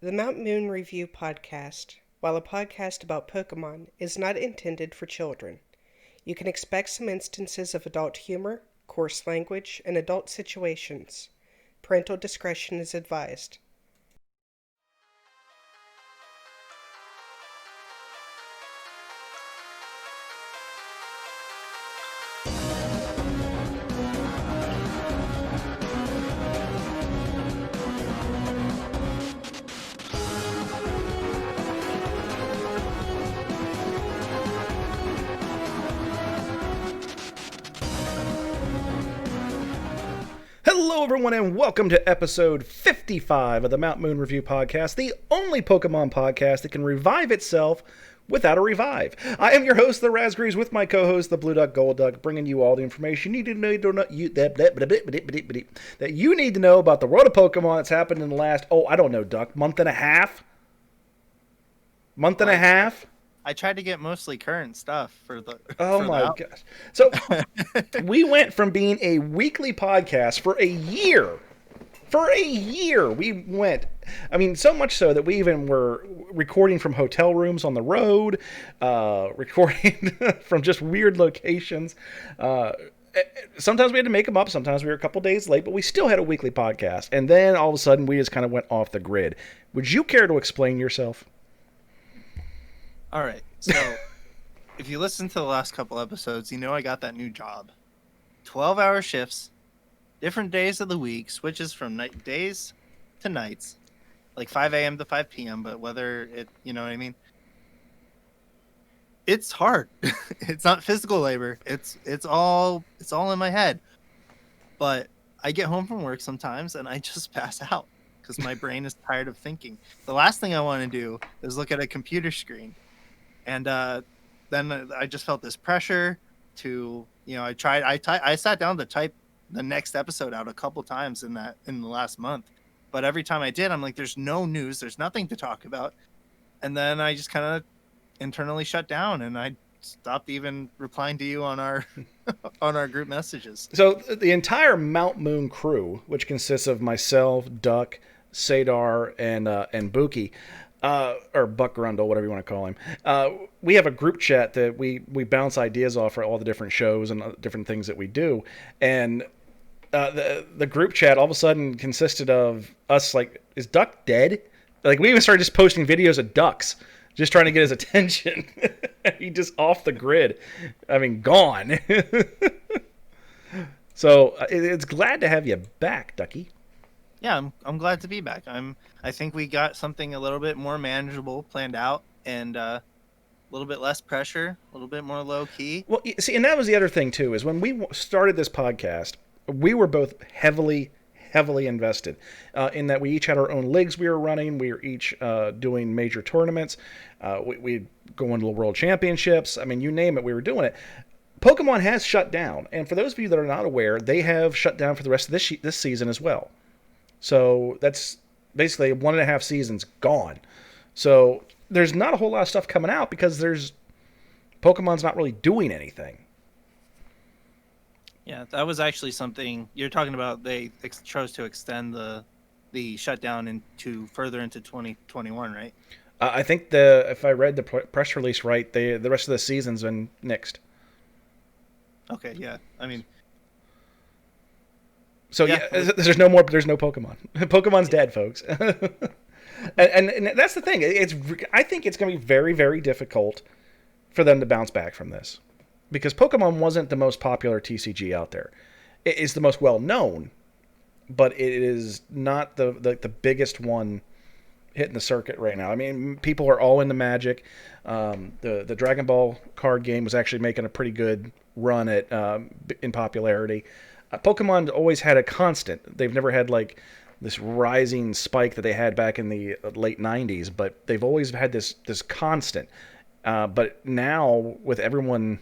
The Mount Moon Review podcast, while a podcast about Pokemon, is not intended for children. You can expect some instances of adult humor, coarse language, and adult situations. Parental discretion is advised. Hello, everyone, and welcome to episode 55 of the Mount Moon Review podcast, the only Pokemon podcast that can revive itself without a revive. I am your host, the Raspberries, with my co-host, the Blue Duck Gold Duck, bringing you all the information you need to know that you need to know about the world of Pokemon that's happened in the last, Duck, month and a half? I tried to get mostly current stuff for the. Oh my gosh. So we went from being a weekly podcast for a year. We went. I mean, so much so that we even were recording from hotel rooms on the road, recording from just weird locations. Sometimes we had to make them up. Sometimes we were a couple days late, but we still had a weekly podcast. And then all of a sudden, we just kind of went off the grid. Would you care to explain yourself? All right. So if you listen to the last couple episodes, you know I got that new job. 12-hour shifts, different days of the week, switches from days to nights, like 5 a.m. to 5 p.m., but whether it, you know what I mean? It's hard. It's not physical labor. It's all in my head. But I get home from work sometimes and I just pass out because my brain is tired of thinking. The last thing I want to do is look at a computer screen. And then I just felt this pressure to, I sat down to type the next episode out a couple times in the last month. But every time I did, I'm like, there's no news. There's nothing to talk about. And then I just kind of internally shut down and I stopped even replying to you on our on our group messages. So the entire Mount Moon crew, which consists of myself, Duck, Sadar, and Buki, or Buck Grundle, whatever you want to call him. We have a group chat that we bounce ideas off for all the different shows and different things that we do. And the group chat all of a sudden consisted of us like, is Duck dead? Like, we even started just posting videos of ducks, just trying to get his attention. He just off the grid. I mean, gone. So it's glad to have you back, Ducky. Yeah, I'm glad to be back. I think we got something a little bit more manageable planned out and a little bit less pressure, a little bit more low key. Well, see, and that was the other thing too, is when we started this podcast, we were both heavily invested in that we each had our own leagues we were running. We were each doing major tournaments. We'd go into the world championships. I mean, you name it, we were doing it. Pokemon has shut down. And for those of you that are not aware, they have shut down for the rest of this season as well. So that's basically 1.5 seasons gone. So there's not a whole lot of stuff coming out because Pokemon's not really doing anything. Yeah, that was actually something you're talking about. They chose to extend the shutdown further into 2021, right? I think if I read the press release right, the rest of the season's been nixed. Okay, yeah. I mean, so yeah, there's no Pokemon. Pokemon's dead, folks. and that's the thing. I think it's going to be very, very difficult for them to bounce back from this, because Pokemon wasn't the most popular TCG out there. It is the most well known, but it is not the biggest one hitting the circuit right now. I mean, people are all into Magic. The Dragon Ball card game was actually making a pretty good run in popularity. Pokemon always had a constant. They've never had like this rising spike that they had back in the late 90s, but they've always had this constant. But now, with everyone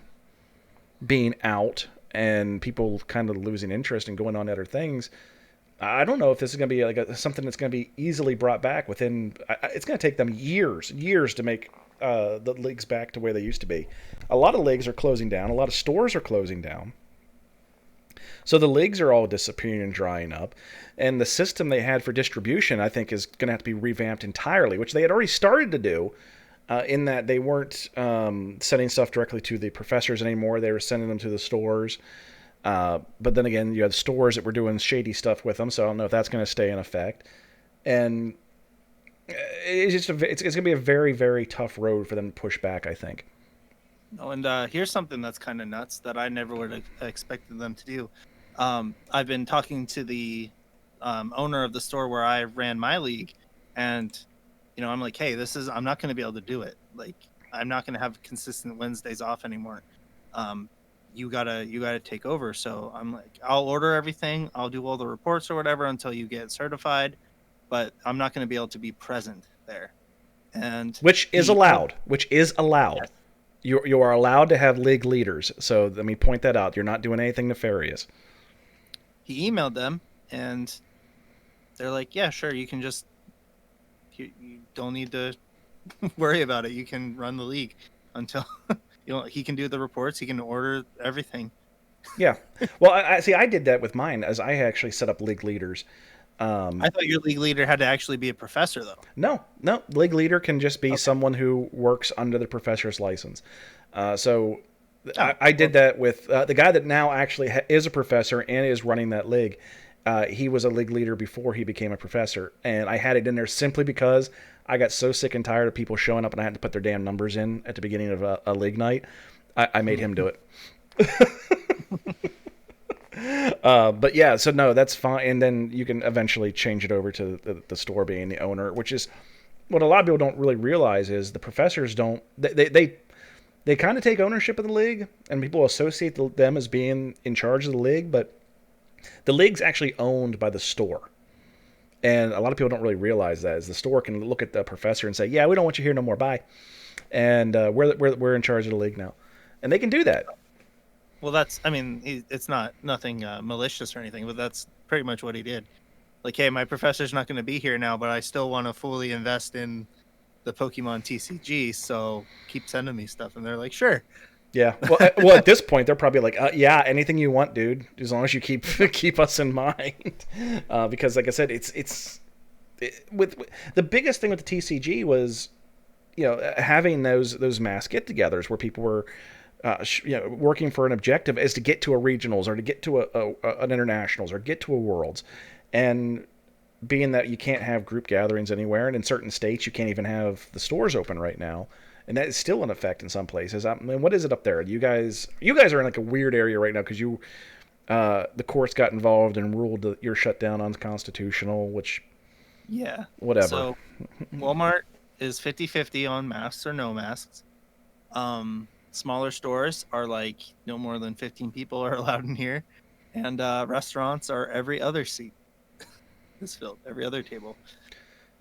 being out and people kind of losing interest and going on to other things, I don't know if this is going to be like something that's going to be easily brought back within. It's going to take them years to make the leagues back to where they used to be. A lot of leagues are closing down. A lot of stores are closing down. So the leagues are all disappearing and drying up, and the system they had for distribution, I think, is going to have to be revamped entirely, which they had already started to do. In that they weren't sending stuff directly to the professors anymore; they were sending them to the stores. But then again, you had stores that were doing shady stuff with them, so I don't know if that's going to stay in effect. And it's just it's going to be a very, very tough road for them to push back, I think. Oh, and here's something that's kind of nuts that I never would have expected them to do. I've been talking to the owner of the store where I ran my league, and I'm like, hey, I'm not going to be able to do it. Like, I'm not going to have consistent Wednesdays off anymore. You gotta take over. So I'm like, I'll order everything, I'll do all the reports or whatever until you get certified, but I'm not going to be able to be present there. And which is allowed. Yes. You are allowed to have league leaders. So let me point that out. You're not doing anything nefarious. He emailed them, and they're like, yeah, sure, you can just you don't need to worry about it. You can run the league until he can do the reports. He can order everything. Yeah. Well, I did that with mine, as I actually set up league leaders. I thought your league leader had to actually be a professor, though. No. League leader can just be someone who works under the professor's license. I did that with the guy that now actually is a professor and is running that league. He was a league leader before he became a professor, and I had it in there simply because I got so sick and tired of people showing up and I had to put their damn numbers in at the beginning of a league night. I made him do it. But yeah, so no, that's fine. And then you can eventually change it over to the store being the owner, which is what a lot of people don't really realize is the professors don't, they kind of take ownership of the league, and people associate them as being in charge of the league, but the league's actually owned by the store. And a lot of people don't really realize that, is the store can look at the professor and say, yeah, we don't want you here no more, bye. And we're in charge of the league now. And they can do that. Well, it's not nothing malicious or anything, but that's pretty much what he did. Like, hey, my professor's not going to be here now, but I still want to fully invest in the Pokemon TCG, so keep sending me stuff. And they're like, sure. Yeah. Well, at this point, they're probably like, yeah, anything you want, dude, as long as you keep us in mind. Because, like I said, with the biggest thing with the TCG was, having those mass get-togethers where people were, working for an objective is to get to a regionals or to get to an internationals or get to a worlds, and being that you can't have group gatherings anywhere, and in certain states you can't even have the stores open right now. And that is still in effect in some places. I mean, what is it up there? You guys are in like a weird area right now because the courts got involved and ruled that you're shut down unconstitutional, which, yeah, whatever. So Walmart is 50-50 on masks or no masks. Smaller stores are like no more than 15 people are allowed in here, and restaurants are every other seat is filled, every other table.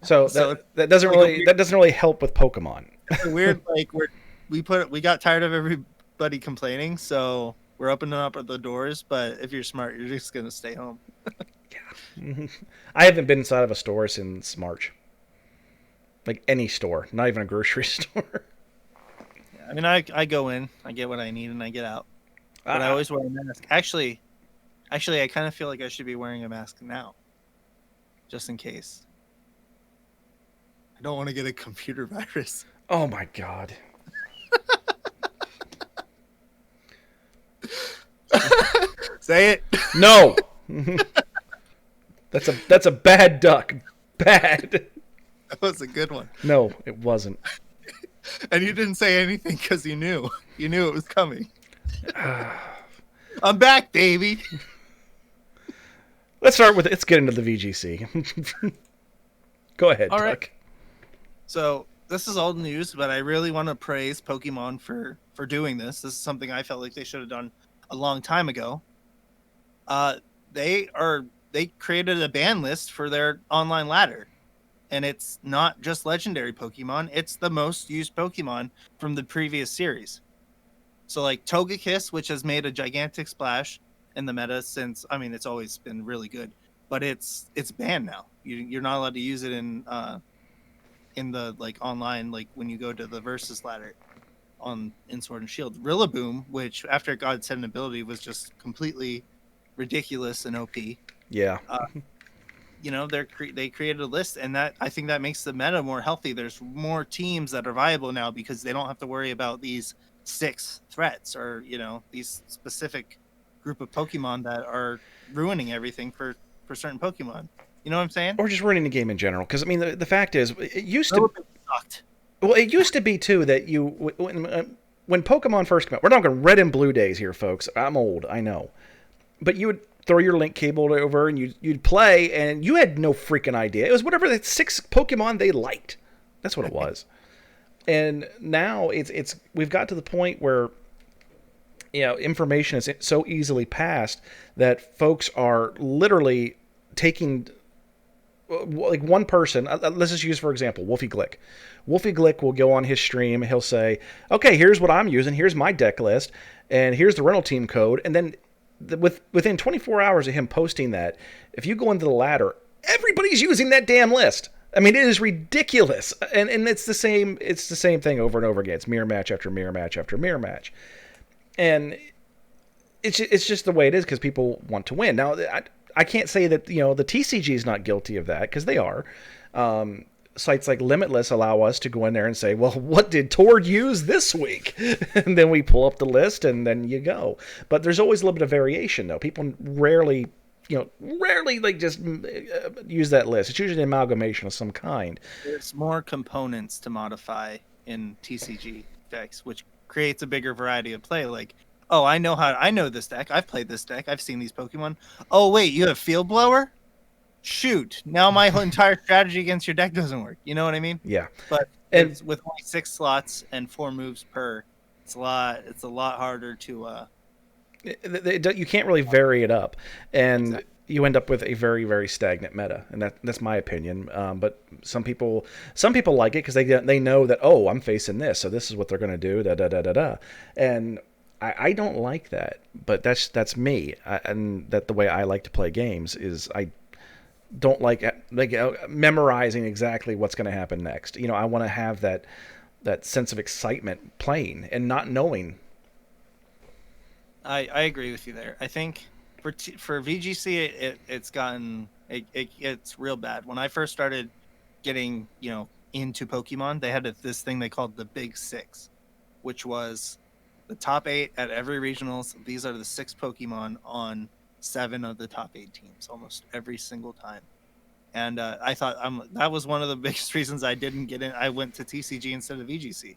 So that doesn't really help with Pokemon. It's a weird, like, we got tired of everybody complaining, so we're opening up the doors. But if you're smart, you're just gonna stay home. Yeah, I haven't been inside of a store since March. Like any store, not even a grocery store. Yeah, I mean, I go in, I get what I need, and I get out. But I always wear a mask. Actually, I kind of feel like I should be wearing a mask now, just in case. I don't want to get a computer virus. Oh my god. Say it. No. That's a bad duck. Bad. That was a good one. No, it wasn't. And you didn't say anything because you knew. You knew it was coming. I'm back, baby. Let's get into the VGC. Go ahead, All Duck. right. So this is old news, but I really want to praise Pokemon for doing this. This is something I felt like they should have done a long time ago. They created a ban list for their online ladder, and it's not just legendary Pokemon. It's the most used Pokemon from the previous series. So like Togekiss, which has made a gigantic splash in the meta since, it's always been really good, but it's banned now. You're not allowed to use it in the like online, like when you go to the versus ladder in Sword and Shield. Rillaboom, which after it got its hidden ability was just completely ridiculous and OP. Yeah. You know, they created a list, and that I think that makes the meta more healthy. There's more teams that are viable now because they don't have to worry about these 6 threats or, you know, these specific group of Pokemon that are ruining everything for certain Pokemon. You know what I'm saying? Or just ruining the game in general. Because, I mean, the fact is, it used to... Sucked. Well, it used to be, too, that when Pokemon first came out... We're talking Red and Blue days here, folks. I'm old, I know. But you would throw your link cable over and you'd play, and you had no freaking idea. It was whatever the 6 Pokemon they liked. That's what it was. And now it's we've got to the point where, you know, information is so easily passed that folks are literally taking, like, one person. Let's just use, for example, Wolfie Glick. Wolfie Glick will go on his stream. He'll say, okay, here's what I'm using. Here's my deck list. And here's the rental team code. And then within 24 hours of him posting that, if you go into the ladder, everybody's using that damn list. I mean, it is ridiculous, and it's the same thing over and over again. It's mirror match after mirror match after mirror match, and it's just the way it is because people want to win. Now, I can't say that, you know, the TCG is not guilty of that, because they are. Sites like Limitless allow us to go in there and say, well, what did Tord use this week? And then we pull up the list, and then you go. But there's always a little bit of variation, though. People rarely like just use that list. It's usually an amalgamation of some kind. There's more components to modify in TCG decks, which creates a bigger variety of play. Like, oh, I know this deck. I've played this deck. I've seen these Pokemon. Oh, wait, you have Field Blower? Shoot, now my entire strategy against your deck doesn't work. You know what I mean? Yeah. But with only 6 slots and 4 moves per, it's a lot harder to you can't really vary it up, and exactly. You end up with a very, very stagnant meta, and that's my opinion. But some people like it because they know that, oh, I'm facing this, so this is what they're going to do. Da da da da da, and I don't like that. But that's me, and that the way I like to play games is I don't like memorizing exactly what's going to happen next. You know, I want to have that sense of excitement playing and not knowing. I agree with you there. I think for VGC it's real bad. When I first started getting, you know, into Pokemon, they had this thing they called the Big 6, which was the top 8 at every regionals. These are the 6 Pokemon on 7 of the top 8 teams almost every single time. And I thought that was one of the biggest reasons I didn't get in. I went to TCG instead of VGC.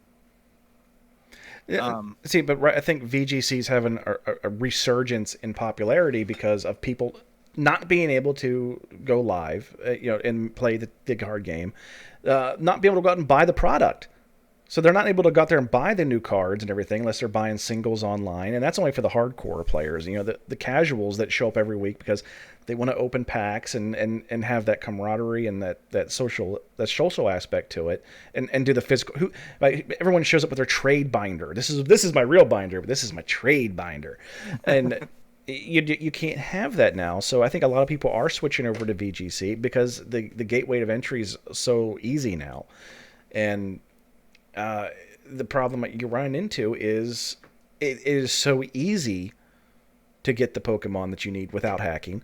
See, but I think VGC's having a resurgence in popularity because of people not being able to go live, you know, and play the card game, not be able to go out and buy the product. So they're not able to go out there and buy the new cards and everything unless they're buying singles online, and that's only for the hardcore players. You know, the casuals that show up every week because they want to open packs and have that camaraderie and that social aspect to it, and do the physical. Everyone shows up with their trade binder. This is my real binder, but this is my trade binder, and you can't have that now. So I think a lot of people are switching over to VGC because the gateway of entry is so easy now, and the problem that you run into is it is so easy to get the Pokemon that you need without hacking.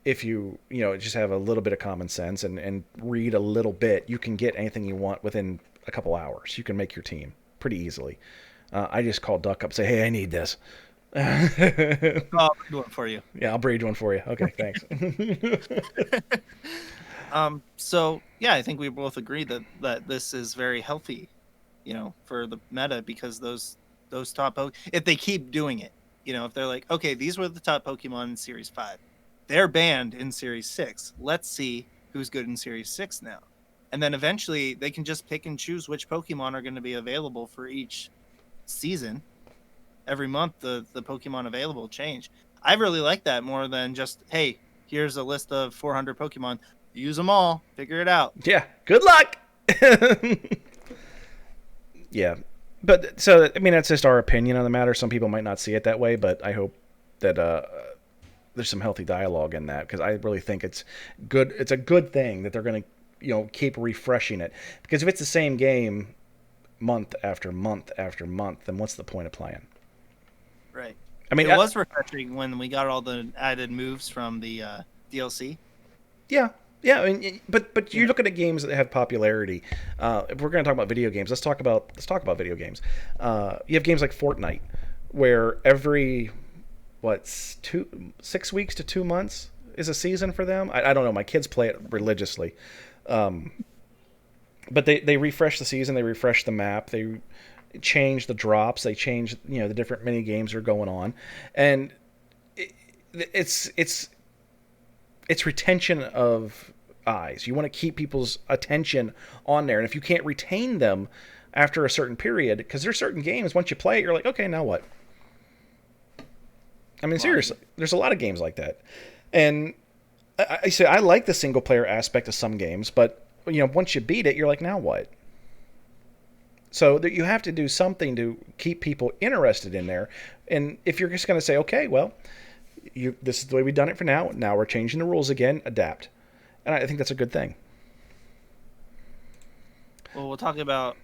If you just have a little bit of common sense and read a little bit, you can get anything you want within a couple hours. You can make your team pretty easily. I just call Duck up, say, hey, I need this. I'll breed one for you. Yeah, I'll breed one for you. Okay, thanks. So yeah, I think we both agree that this is very healthy, you know, for the meta, because those top if they keep doing it, you know, if they're like, okay, these were the top Pokemon in Series 5, they're banned in Series 6. Let's see who's good in Series 6 now. And then eventually they can just pick and choose which Pokemon are going to be available for each season. Every month the Pokemon available change. I really like that more than just, hey, here's a list of 400 Pokemon. Use them all. Figure it out. Yeah. Good luck. Yeah. But so, I mean, that's just our opinion on the matter. Some people might not see it that way, but I hope that there's some healthy dialogue in that, because I really think it's good. It's a good thing that they're going to, you know, keep refreshing it, because if it's the same game month after month after month, then what's the point of playing? Right. I mean, It was refreshing when we got all the added moves from the DLC. yeah, yeah. I mean, but you're looking at games that have popularity. If we're going to talk about video games, let's talk about video games. You have games like Fortnite, where every 6 weeks to 2 months is a season for them. I don't know. My kids play it religiously, but they refresh the season, they refresh the map, they change the drops, they change the different mini games that are going on, and it's retention of eyes. You want to keep people's attention on there, and if you can't retain them after a certain period, because there's certain games once you play it, you're like, okay, now what? I mean, seriously, there's a lot of games like that, and I say I like the single player aspect of some games, but once you beat it, you're like, now what? So that you have to do something to keep people interested in there, and if you're just going to say, okay, well, this is the way we've done it for now. Now we're changing the rules again. Adapt, and I think that's a good thing. Well, we'll talk about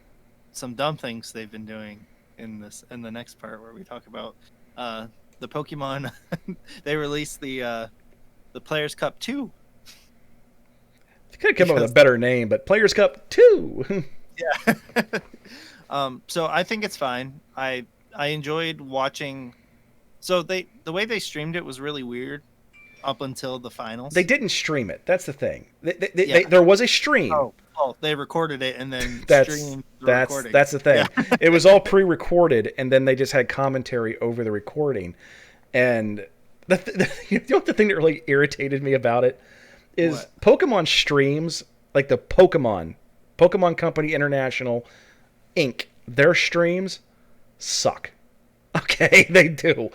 some dumb things they've been doing in the next part where we talk about the Pokemon. They released the Players Cup 2. They could have come up with a better name, but Players Cup 2. Yeah. So I think it's fine. I enjoyed watching. So the way they streamed it was really weird up until the finals. They didn't stream it. That's the thing. There was a stream. Oh, they recorded it and then streamed the recording. That's the thing. Yeah. It was all pre-recorded, and then they just had commentary over the recording. And the thing that really irritated me about it is What? Pokemon streams, like the Pokemon Company International Inc., their streams suck. Okay, they do,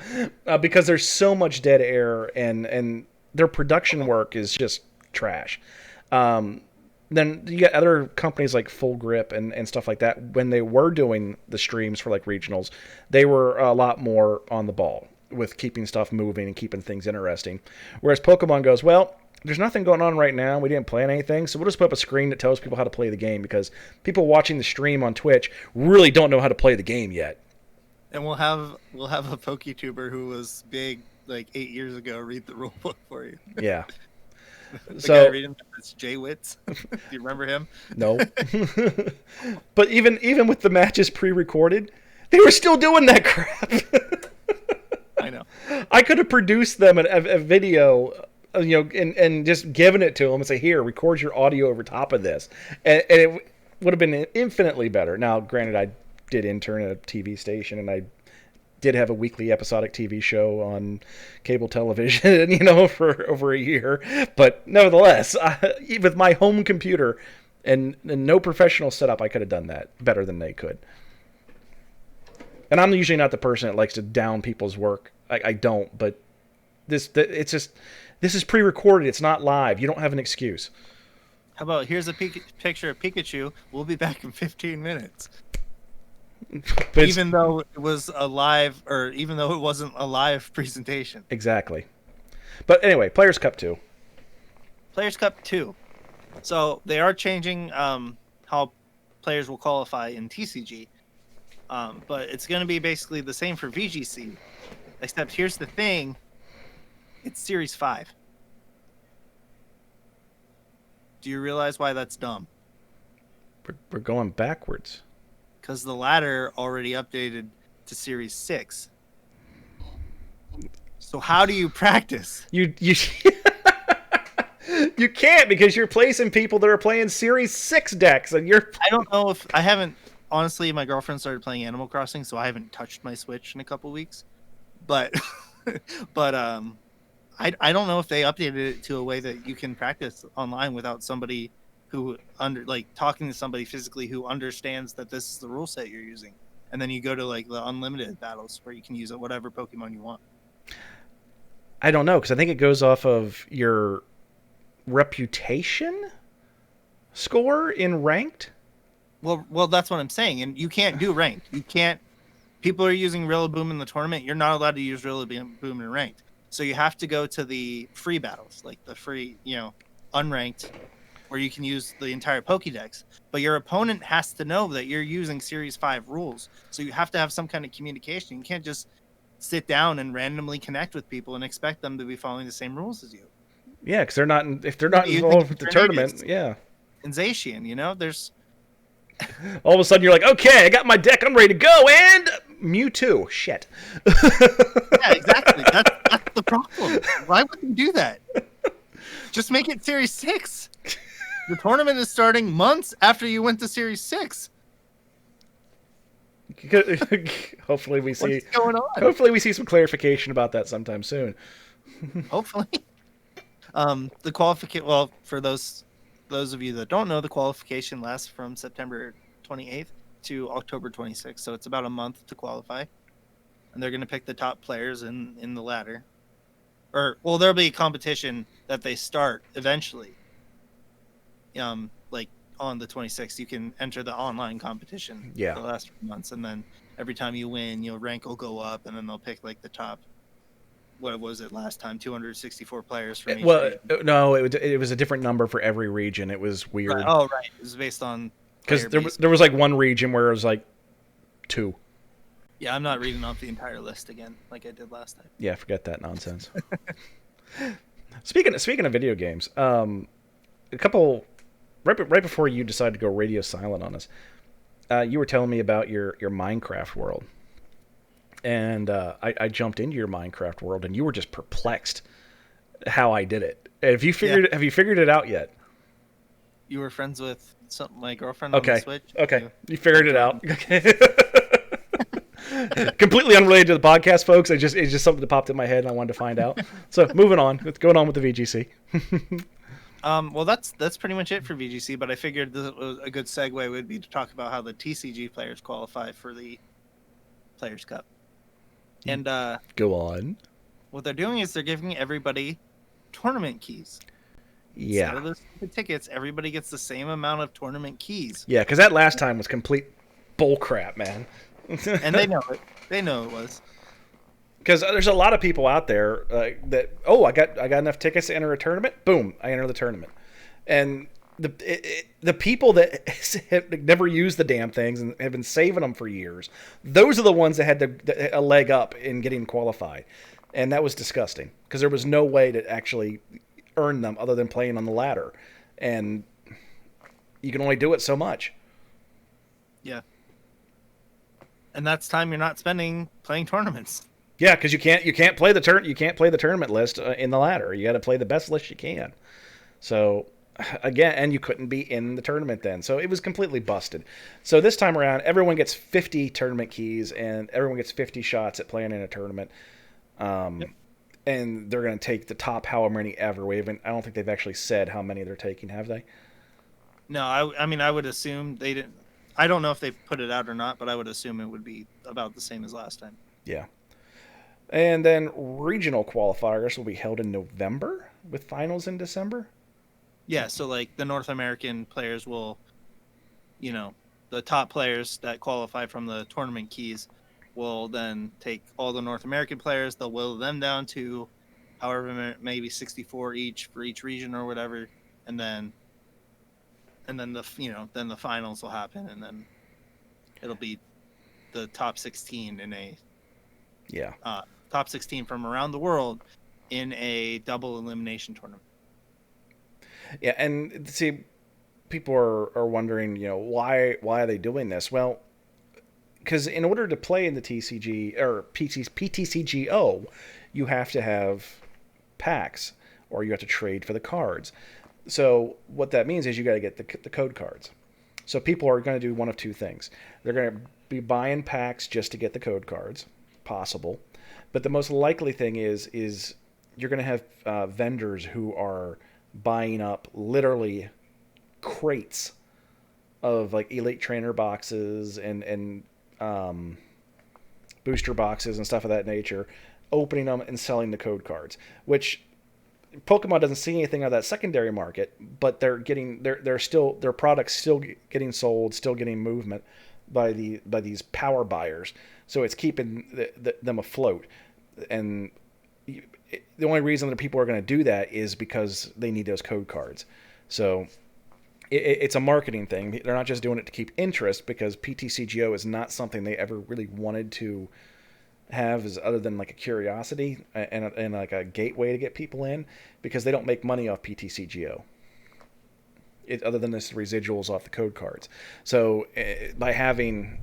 because there's so much dead air, and their production work is just trash. Then you got other companies like Full Grip and stuff like that. When they were doing the streams for like regionals, they were a lot more on the ball with keeping stuff moving and keeping things interesting. Whereas Pokemon goes, well, there's nothing going on right now. We didn't plan anything, so we'll just put up a screen that tells people how to play the game, because people watching the stream on Twitch really don't know how to play the game yet. And we'll have a PokeTuber who was big like 8 years ago read the rule book for you. Yeah. The guy reading it's Jay Witz. Do you remember him? No. But even with the matches pre-recorded, they were still doing that crap. I know. I could have produced them a video, and just given it to them and say, here, record your audio over top of this, and it would have been infinitely better. Now, granted, I did intern at a TV station, and I did have a weekly episodic TV show on cable television, for over a year. But nevertheless, with my home computer and no professional setup, I could have done that better than they could. And I'm usually not the person that likes to down people's work. I don't, but this is pre-recorded. It's not live. You don't have an excuse. How about here's a picture of Pikachu. We'll be back in 15 minutes. Even though it was a live, or even though it wasn't a live presentation. Exactly. But anyway, Players Cup 2. Players Cup 2. So they are changing how players will qualify in TCG. But it's going to be basically the same for VGC. Except here's the thing. It's Series 5. Do you realize why that's dumb? We're going backwards. Because the ladder already updated to Series 6. So how do you practice? You you can't, because you're placing people that are playing Series 6 decks, and you're... I don't know if... I haven't... Honestly, my girlfriend started playing Animal Crossing, so I haven't touched my Switch in a couple weeks. But... I don't know if they updated it to a way that you can practice online without somebody who talking to somebody physically who understands that this is the rule set you're using, and then you go to like the unlimited battles where you can use whatever Pokemon you want. I don't know, because I think it goes off of your reputation score in ranked. Well, that's what I'm saying, and you can't do ranked. You can't. People are using Rillaboom in the tournament. You're not allowed to use Rillaboom in ranked. So you have to go to the free battles, like the free, unranked, where you can use the entire Pokédex. But your opponent has to know that you're using Series 5 rules. So you have to have some kind of communication. You can't just sit down and randomly connect with people and expect them to be following the same rules as you. Yeah, because they're not. If they're not You involved think with the you're tournament, an yeah. And Zacian, you know, there's All of a sudden, you're like, okay, I got my deck. I'm ready to go. And Mewtwo. Shit. yeah, exactly. That's the problem. Why would you do that? Just make it Series 6. The tournament is starting months after you went to Series 6. Hopefully we see. What's going on? Hopefully we see some clarification about that sometime soon. Hopefully. The qualification. Well, for those of you that don't know, the qualification lasts from September 28th to October 26th, so it's about a month to qualify, and they're going to pick the top players in the ladder. Or well, there'll be a competition that they start eventually. Like on the 26th, you can enter the online competition. Yeah. For the last 3 months, and then every time you win, your rank will go up, and then they'll pick like the top. What was it last time? 264 players from each region. No, it was a different number for every region. It was weird. Right. Oh, right. It was based on because there was like one region where it was like 2. Yeah, I'm not reading off the entire list again like I did last time. Yeah, forget that nonsense. Speaking of video games, a couple right before you decided to go radio silent on us, you were telling me about your Minecraft world. And I jumped into your Minecraft world, and you were just perplexed how I did it. Have you figured it out yet? You were friends with my girlfriend on the Switch? Okay. You figured it out. Okay. Completely unrelated to the podcast, folks. It's just something that popped in my head, and I wanted to find out. So moving on. What's going on with the VGC? Well, that's pretty much it for VGC, but I figured a good segue would be to talk about how the TCG players qualify for the Players' Cup. And go on. What they're doing is they're giving everybody tournament keys. Yeah. Instead of the tickets, everybody gets the same amount of tournament keys. Yeah, because that last time was complete bullcrap, man. And they know it. They know it was. Because there's a lot of people out there that I got enough tickets to enter a tournament. Boom, I enter the tournament. And the people that have never used the damn things and have been saving them for years, those are the ones that had a leg up in getting qualified. And that was disgusting because there was no way to actually earn them other than playing on the ladder. And you can only do it so much. Yeah. And that's time you're not spending playing tournaments. Yeah, because you can't play the tournament list in the ladder. You got to play the best list you can. So again, and you couldn't be in the tournament then. So it was completely busted. So this time around, everyone gets 50 tournament keys and everyone gets 50 shots at playing in a tournament. Yep. And they're going to take the top however many ever. I don't think they've actually said how many they're taking, have they? No, I mean, I would assume they didn't. I don't know if they put it out or not, but I would assume it would be about the same as last time. Yeah. And then regional qualifiers will be held in November with finals in December. Yeah, so like the North American players will, the top players that qualify from the tournament keys will then take all the North American players, they'll whittle them down to however maybe 64 each for each region or whatever, and then the finals will happen, and then it'll be the top 16 in a top 16 from around the world in a double elimination tournament. Yeah, and see, people are wondering, why are they doing this? Well, because in order to play in the TCG or PTCGO, you have to have packs or you have to trade for the cards. So what that means is you got to get the code cards. So people are going to do one of two things. They're going to be buying packs just to get the code cards, possible. But the most likely thing is you're going to have vendors who are buying up literally crates of like Elite Trainer boxes and booster boxes and stuff of that nature, opening them and selling the code cards, which Pokemon doesn't see anything of that secondary market, but they're getting their products still getting sold, still getting movement by these power buyers. So it's keeping them afloat. And the only reason that people are going to do that is because they need those code cards. So it's a marketing thing. They're not just doing it to keep interest, because PTCGO is not something they ever really wanted to have is other than like a curiosity and like a gateway to get people in, because they don't make money off PTCGO. Other than this residuals off the code cards. So by having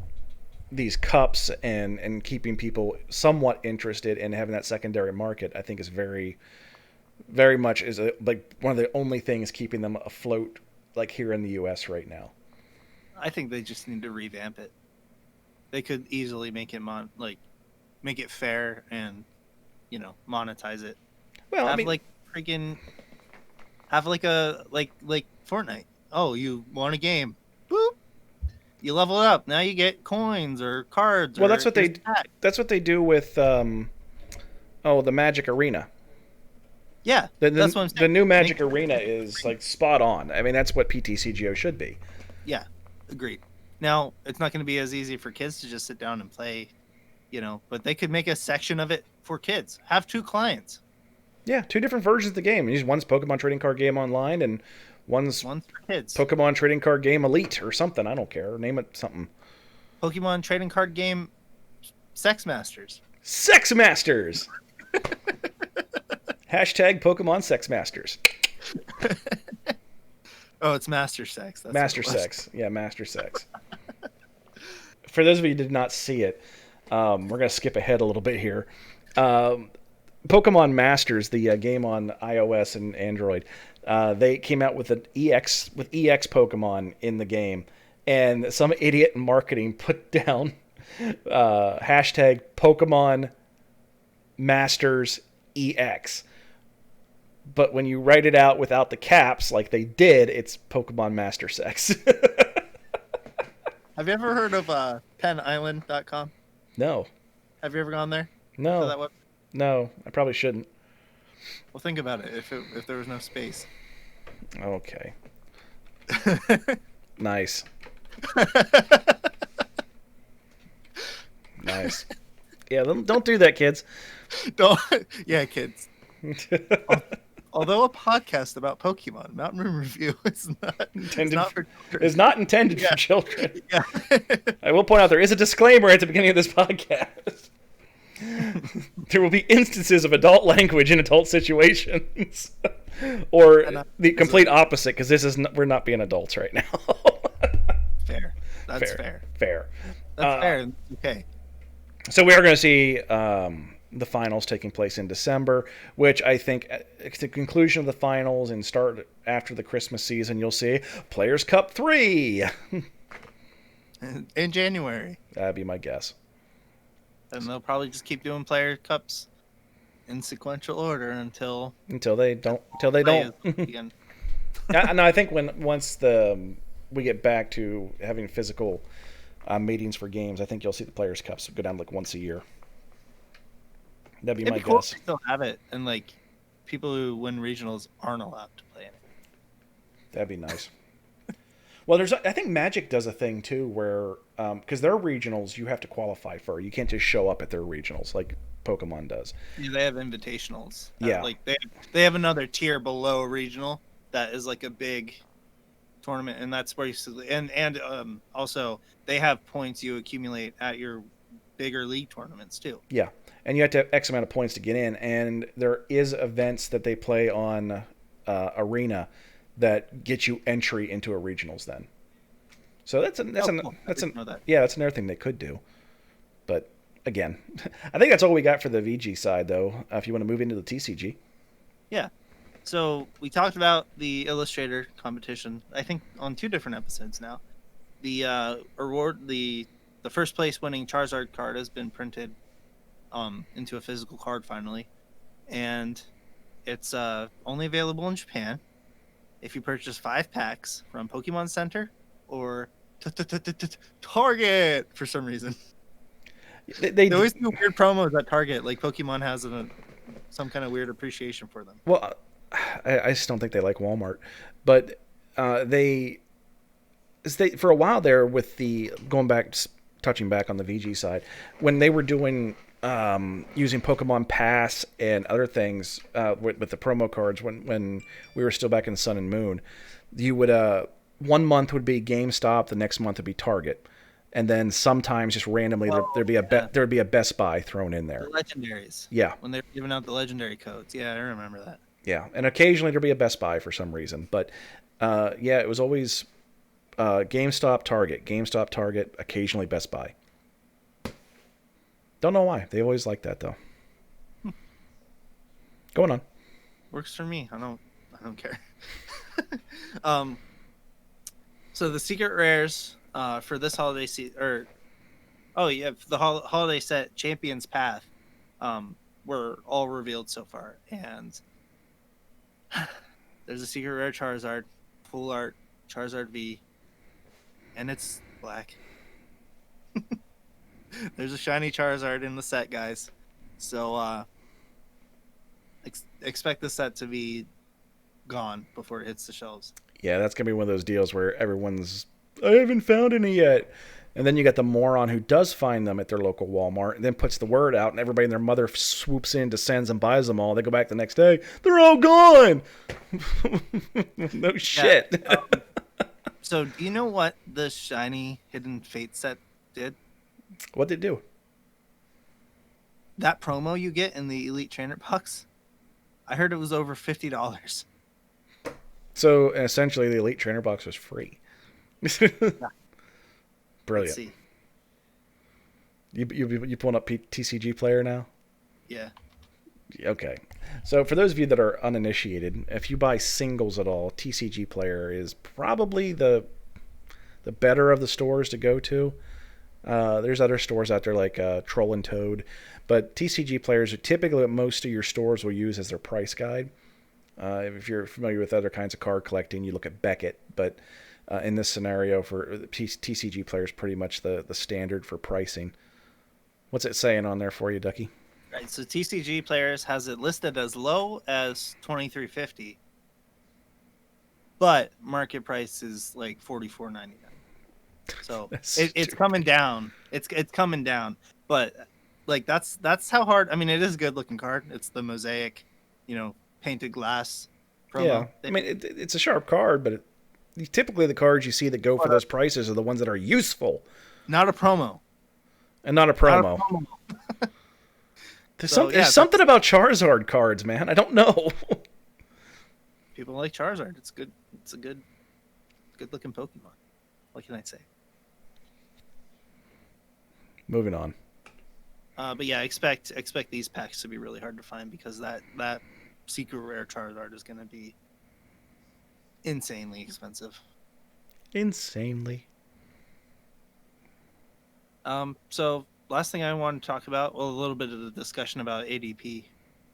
these cups and keeping people somewhat interested in having that secondary market, I think is very, very much like one of the only things keeping them afloat, like here in the U.S. right now. I think they just need to revamp it. They could easily make it make it fair and, monetize it. Well, have I mean, like Fortnite. Oh, you want a game? Boop. You level it up. Now you get coins or cards. Well, or that's what they do with the Magic Arena. Yeah, That's what I'm saying. The new Magic Arena is like spot on. I mean, that's what PTCGO should be. Yeah, agreed. Now, it's not going to be as easy for kids to just sit down and play, but they could make a section of it for kids. Have 2 clients. Yeah, 2 different versions of the game. One's Pokemon Trading Card Game Online, and one's for kids. Pokemon Trading Card Game Elite or something. I don't care. Name it something. Pokemon Trading Card Game Sex Masters. Sex Masters! Hashtag Pokemon Sex Masters. Oh, it's Master Sex. That's Master Sex. Yeah, Master Sex. For those of you who did not see it, we're going to skip ahead a little bit here. Pokemon Masters, the game on iOS and Android, they came out with EX Pokemon in the game, and some idiot in marketing put down hashtag Pokemon Masters EX. But when you write it out without the caps, like they did, it's Pokemon Master Sex. Have you ever heard of PennIsland.com? No. Have you ever gone there? No. To that website? No, I probably shouldn't. Well, think about it. If there was no space. Okay. Nice. Nice. Yeah, don't do that, kids. Don't. Yeah, kids. Although a podcast about Pokemon, Mountain Room Review is not intended for children. Yeah. I will point out there is a disclaimer at the beginning of this podcast. There will be instances of adult language in adult situations, or the complete opposite, because we're not being adults right now. Fair. That's fair. Fair. That's fair. Okay. So we are going to see the finals taking place in December, which I think at the conclusion of the finals and start after the Christmas season, you'll see Players Cup 3 in January. That'd be my guess. And they'll probably just keep doing Player Cups in sequential order until they don't. Again. No, I think once we get back to having physical meetings for games, I think you'll see the Players Cups go down like once a year. That'd be my cool guess. if they still have it, and like people who win regionals aren't allowed to play in it. That'd be nice. Well, I think Magic does a thing too where, because their regionals you have to qualify for. You can't just show up at their regionals like Pokemon does. Yeah, they have invitationals. Yeah, like they have another tier below regional that is like a big tournament, and that's where and also they have points you accumulate at your bigger league tournaments too. Yeah, and you have to have X amount of points to get in, and there is events that they play on Arena that get you entry into a regionals then. So that's another thing they could do. But again, I think that's all we got for the VG side, though. If you want to move into the TCG. Yeah. So we talked about the Illustrator competition, I think on 2 different episodes now. The award, the first place winning Charizard card has been printed into a physical card finally. And it's only available in Japan if you purchase 5 packs from Pokemon Center or Target for some reason. They always do weird promos at Target, like Pokemon has some kind of weird appreciation for them. Well, I just don't think they like Walmart, but they for a while there with touching back on the VG side, when they were doing using Pokemon Pass and other things with the promo cards when we were still back in Sun and Moon, you would 1 month would be GameStop, the next month would be Target. and then sometimes just randomly there'd be a Best Buy thrown in there. The legendaries. Yeah. When they were giving out the legendary codes. Yeah, I remember that. Yeah, and occasionally there'd be a Best Buy for some reason, but yeah, it was always GameStop, Target, occasionally Best Buy. Don't know why. They always like that though. Going on. Works for me. I don't care. So the secret rares for this holiday season, the holiday set Champions Path, were all revealed so far, and there's a secret rare Charizard, full art Charizard V, and it's black. There's a shiny Charizard in the set, guys. So expect the set to be gone before it hits the shelves. Yeah, that's gonna be one of those deals where everyone's, I haven't found any yet. And then you got the moron who does find them at their local Walmart and then puts the word out, and everybody and their mother swoops in, descends, and buys them all. They go back the next day. They're all gone. No shit. So do you know what the shiny Hidden Fate set did? What'd it do? That promo you get in the Elite Trainer box, I heard it was over $50. So essentially, the Elite Trainer box was free. Brilliant. Let's see. You pulling up TCG Player now? Yeah. Okay. So for those of you that are uninitiated, if you buy singles at all, TCG Player is probably the better of the stores to go to. There's other stores out there like Troll and Toad, but TCG Players are typically what most of your stores will use as their price guide. If you're familiar with other kinds of card collecting, you look at Beckett, but in this scenario for TCG Players, pretty much the standard for pricing. What's it saying on there for you, Ducky? Right. So TCG Players has it listed as low as $23.50, but market price is like $44.99. So it's coming down. It's coming down, but like that's how hard. I mean, it is a good looking card. It's the mosaic, painted glass promo. Yeah, I mean it's a sharp card, but typically the cards you see that go for those prices are the ones that are useful. Not a promo. And not a promo. There's something about Charizard cards, man. I don't know. People like Charizard. It's good. It's a good looking Pokemon. What can I say? Moving on. But yeah, expect these packs to be really hard to find because that secret rare Charizard is going to be insanely expensive. Insanely. So last thing I want to talk about, a little bit of the discussion about ADP,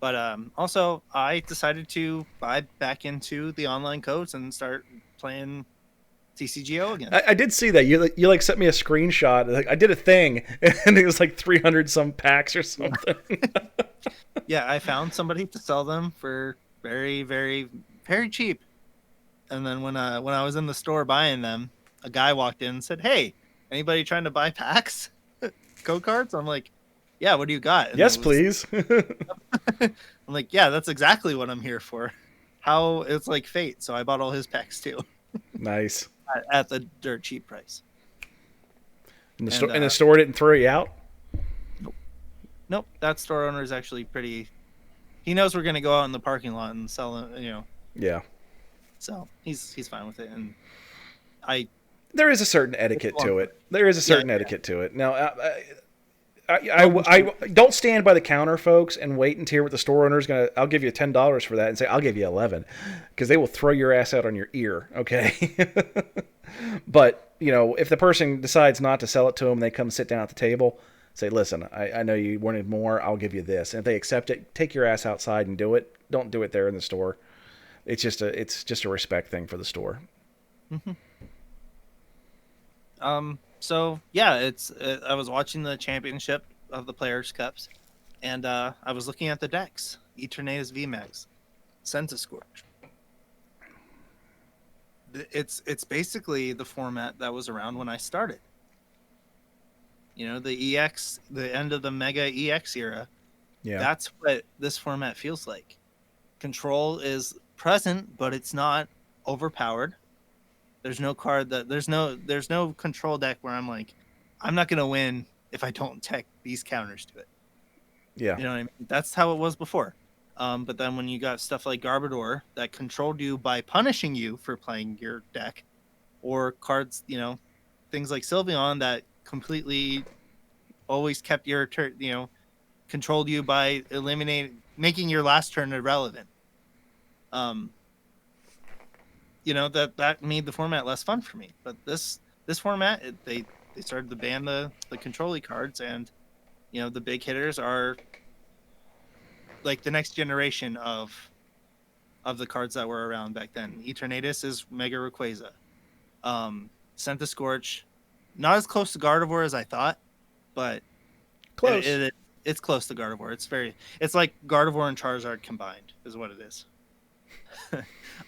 but also I decided to buy back into the online codes and start playing TCGO again. I did see that you like sent me a screenshot. Like I did a thing, and it was like 300 some packs or something. Yeah, I found somebody to sell them for very, very, very cheap. And then when I was in the store buying them, a guy walked in and said, "Hey, anybody trying to buy packs, code cards?" I'm like, "Yeah, what do you got?" And yes, please. I'm like, "Yeah, that's exactly what I'm here for." How it's like fate. So I bought all his packs too. Nice. At the dirt cheap price. And the store didn't throw you out? Nope. That store owner is actually pretty. He knows we're gonna go out in the parking lot and sell it. Yeah. So he's fine with it, and there is a certain etiquette to it. There is a certain etiquette to it. Now, I don't stand by the counter, folks, and wait and hear what the store owner is gonna. I'll give you $10 for that, and say I'll give you 11, because they will throw your ass out on your ear. Okay. But if the person decides not to sell it to them, they come sit down at the table. Say, listen, I know you wanted more. I'll give you this, and if they accept it, take your ass outside and do it. Don't do it there in the store. It's just a respect thing for the store. Mm-hmm. So yeah, I was watching the championship of the Players Cups, and I was looking at the decks. Eternatus VMAX, Scentiscorch. It's basically the format that was around when I started. The EX, the end of the Mega EX era. Yeah. That's what this format feels like. Control is present, but it's not overpowered. There's no card there's no control deck where I'm like, I'm not gonna win if I don't tech these counters to it. Yeah. You know what I mean? That's how it was before. But then when you got stuff like Garbodor that controlled you by punishing you for playing your deck, or cards, things like Sylveon that completely always kept your turn, controlled you by making your last turn irrelevant. That made the format less fun for me. But this format, they started to ban the control cards, and the big hitters are like the next generation of the cards that were around back then. Eternatus is Mega Rayquaza. Centiskorch, not as close to Gardevoir as I thought, but Close. It's close to Gardevoir. It's like Gardevoir and Charizard combined is what it is.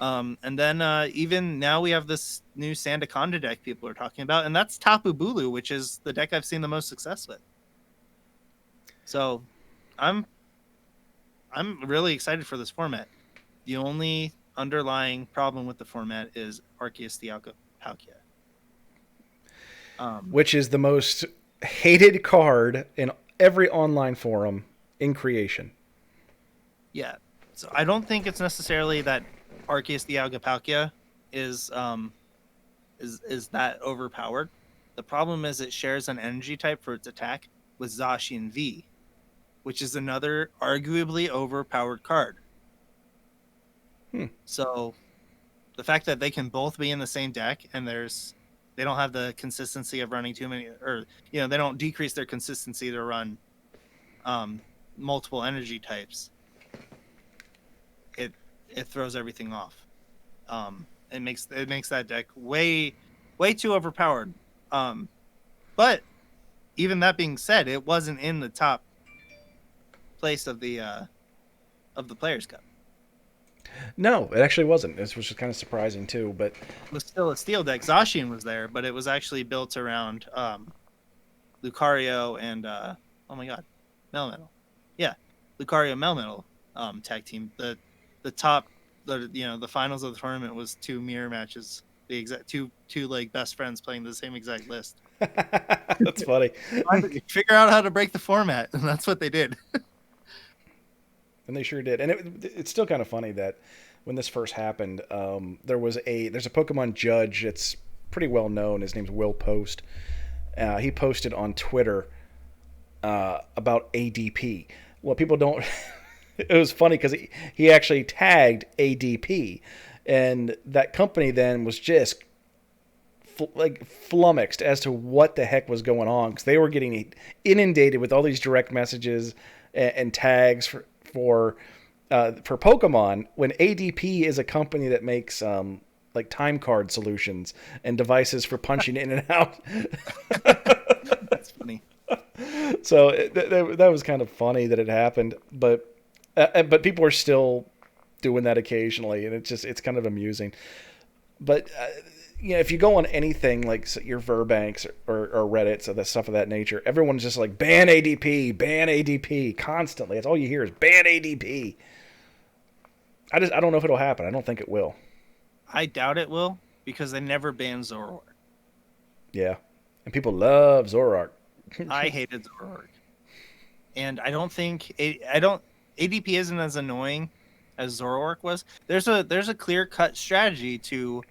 And then even now we have this new Sandaconda deck people are talking about, and that's Tapu Bulu, which is the deck I've seen the most success with. So I'm really excited for this format. The only underlying problem with the format is Arceus Dialga Palkia. Which is the most hated card in every online forum in creation. Yeah. So I don't think it's necessarily that Arceus Dialga Palkia is that overpowered. The problem is it shares an energy type for its attack with Zacian V, which is another arguably overpowered card. So the fact that they can both be in the same deck and they don't have the consistency of running too many, or they don't decrease their consistency to run multiple energy types. It throws everything off. It makes that deck way too overpowered. But even that being said, it wasn't in the top place of the Players Cup. No, it actually wasn't. This was just kind of surprising too. But It was still a steel deck. Zacian was there, but it was actually built around Lucario and oh my god, Melmetal. Yeah, Lucario Melmetal tag team. The top, the finals of the tournament was 2 mirror matches. The exact two like best friends playing the same exact list. that's funny. Figure out how to break the format, and that's what they did. And they sure did. And it's still kind of funny that when this first happened, there's a Pokemon judge. It's pretty well known. His name's Will Post. He posted on Twitter about ADP. Well, people don't. It was funny because he actually tagged ADP, and that company then was just flummoxed as to what the heck was going on, because they were getting inundated with all these direct messages and tags for Pokemon, when ADP is a company that makes like time card solutions and devices for punching in and out. That's funny. So that was kind of funny that it happened, but people are still doing that occasionally, and it's kind of amusing. But if you go on anything like your Verbanks or Reddit, so that stuff of that nature, everyone's just like ban ADP constantly. That's all you hear is ban ADP. I don't know if it'll happen. I don't think it will. I doubt it will, because they never banned Zoroark. Yeah, and people love Zoroark. I hated Zoroark, and I don't think ADP isn't as annoying as Zoroark was. There's a clear-cut strategy to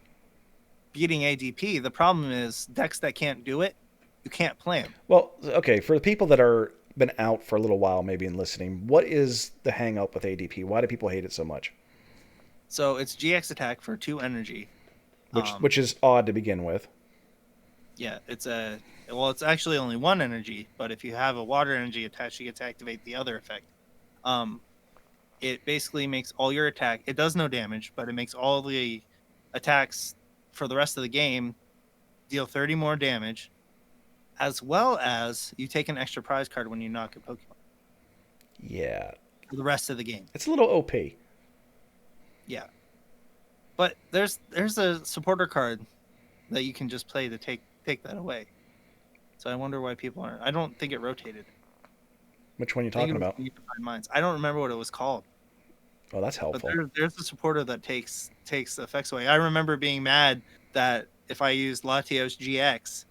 beating ADP. The problem is decks that can't do it, you can't play them. Well, okay, for the people that are been out for a little while maybe and listening, what is the hang up with ADP? Why do people hate it so much? So it's GX attack for 2 energy. Which is odd to begin with. Yeah, it's actually only 1 energy, but if you have a water energy attached, you get to activate the other effect. It basically makes all your attack, it does no damage, but it makes all the attacks for the rest of the game deal 30 more damage, as well as you take an extra prize card when you knock a Pokemon. Yeah. For the rest of the game. It's a little OP. Yeah. But there's a supporter card that you can just play to take that away. So I wonder why people aren't. I don't think it rotated. Which one are you talking about? I don't remember what it was called. Oh, that's helpful. But there's a supporter that takes effects away. I remember being mad that if I used Latios GX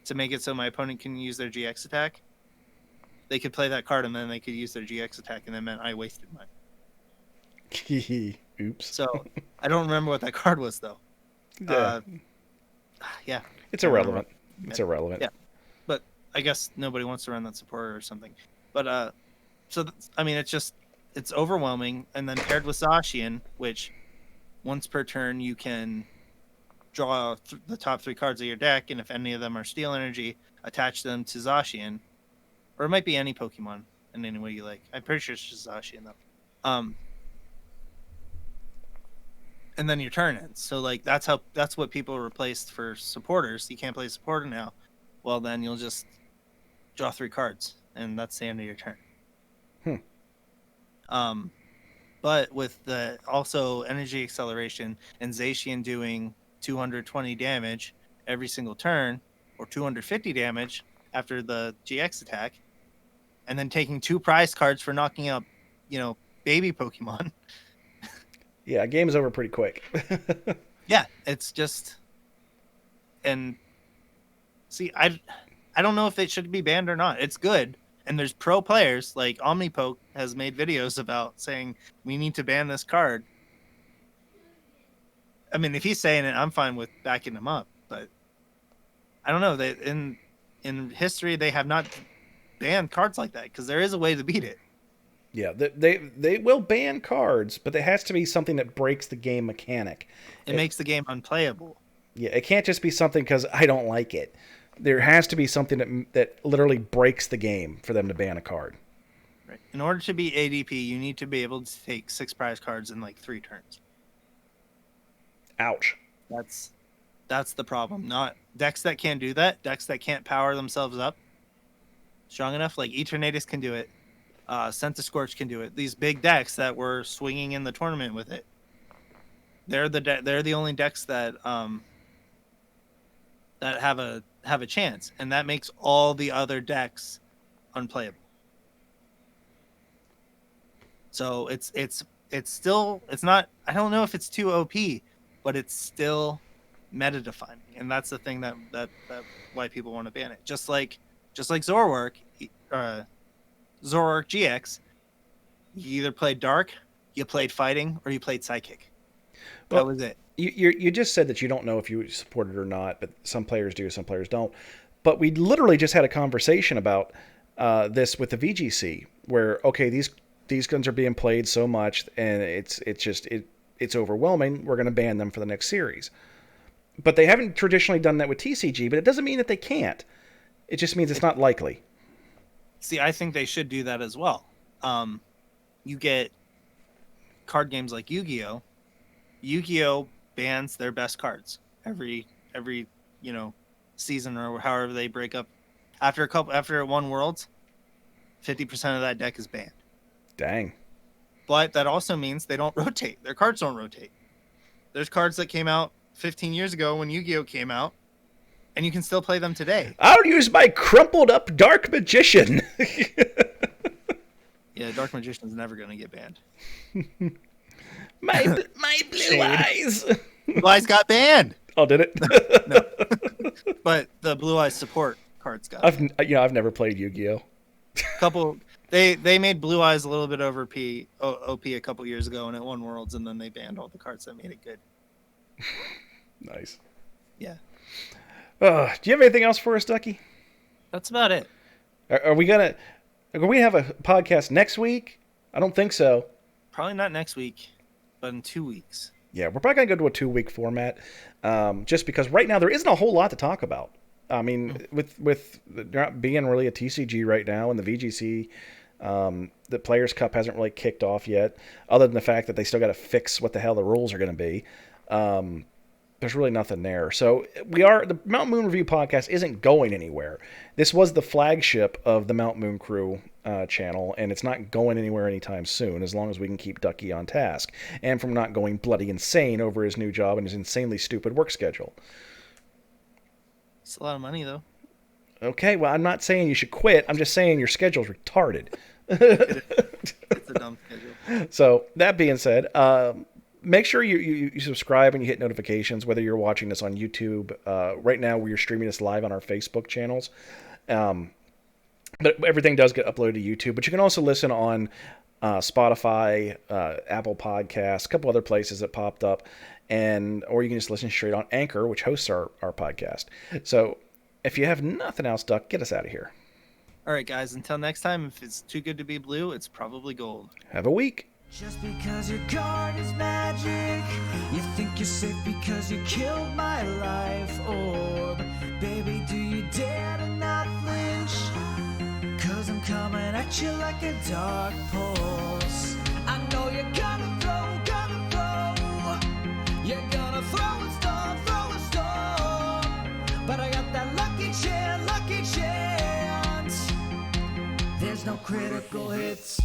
to make it so my opponent can use their GX attack, they could play that card and then they could use their GX attack, and that meant I wasted mine. Oops. So I don't remember what that card was though. Yeah. Yeah. It's irrelevant. It's irrelevant. Yeah. But I guess nobody wants to run that support or something. But I mean, it's overwhelming, and then paired with Zacian, which once per turn you can draw the top 3 cards of your deck, and if any of them are Steel Energy, attach them to Zacian, or it might be any Pokemon in any way you like. I'm pretty sure it's just Zacian though. And then your turn ends. So like that's what people replaced for supporters. You can't play supporter now. Well, then you'll just draw 3 cards, and that's the end of your turn. But with the also energy acceleration and Zacian doing 220 damage every single turn, or 250 damage after the GX attack, and then taking 2 prize cards for knocking up, baby Pokemon. Yeah, game's over pretty quick. Yeah, it's just, and see, I don't know if it should be banned or not. It's good. And there's pro players like Omnipoke has made videos about saying we need to ban this card. I mean, if he's saying it, I'm fine with backing him up. But I don't know. They in history they have not banned cards like that because there is a way to beat it. Yeah, they will ban cards, but there has to be something that breaks the game mechanic. It makes the game unplayable. Yeah, it can't just be something because I don't like it. There has to be something that literally breaks the game for them to ban a card. Right. In order to be ADP, you need to be able to take 6 prize cards in like 3 turns. Ouch. That's the problem. Not decks that can't do that. Decks that can't power themselves up strong enough. Like Eternatus can do it. Centiskorch can do it. These big decks that were swinging in the tournament with it. They're the only decks that that have a chance, and that makes all the other decks unplayable. So it's still, it's not, I don't know if it's too OP, but it's still meta defining, and that's the thing that why people want to ban it. Just like Zoroark, Zoroark GX, you either played Dark, you played Fighting, or you played Psychic. That was it. You just said that you don't know if you support it or not, but some players do, some players don't. But we literally just had a conversation about this with the VGC, where okay, these guns are being played so much, and it's overwhelming. We're going to ban them for the next series. But they haven't traditionally done that with TCG, but it doesn't mean that they can't. It just means it's not likely. See, I think they should do that as well. You get card games like Yu-Gi-Oh! Yu-Gi-Oh! Bans their best cards every season or however they break up. After one Worlds, 50% of that deck is banned. Dang. But that also means they don't rotate. Their cards don't rotate. There's cards that came out 15 years ago when Yu-Gi-Oh! Came out, and you can still play them today. I'll use my crumpled up Dark Magician. Yeah, Dark Magician is never going to get banned. my blue eyes. Blue Eyes got banned. Oh, did it? No. But the Blue Eyes support cards got banned. I've never played Yu-Gi-Oh. They made Blue Eyes a little bit over OP a couple years ago, and it won Worlds, and then they banned all the cards that made it good. Nice. Yeah. Do you have anything else for us, Ducky? That's about it. Are we have a podcast next week? I don't think so. Probably not next week, but in 2 weeks. Yeah, we're probably going to go to a 2-week format, just because right now there isn't a whole lot to talk about. I mean, with not being really a TCG right now and the VGC, the Players' Cup hasn't really kicked off yet, other than the fact that they still got to fix what the hell the rules are going to be. There's really nothing there. So the Mount Moon Review podcast isn't going anywhere. This was the flagship of the Mount Moon Crew channel, and it's not going anywhere anytime soon, as long as we can keep Ducky on task, and from not going bloody insane over his new job and his insanely stupid work schedule. It's a lot of money, though. Okay, well, I'm not saying you should quit. I'm just saying your schedule's retarded. It's a dumb schedule. So, that being said, make sure you subscribe and you hit notifications, whether you're watching this on YouTube. Right now, we're streaming this live on our Facebook channels. But everything does get uploaded to YouTube. But you can also listen on Spotify, Apple Podcasts, a couple other places that popped up, or you can just listen straight on Anchor, which hosts our podcast. So if you have nothing else, Duck, get us out of here. All right, guys. Until next time, if it's too good to be blue, it's probably gold. Have a week. Just because your card is magic, you think you're safe because you killed my life orb. Baby, do you dare to not flinch? Cause I'm coming at you like a dark pulse. I know you're gonna throw. You're gonna throw a storm. But I got that lucky chance. There's no critical hits.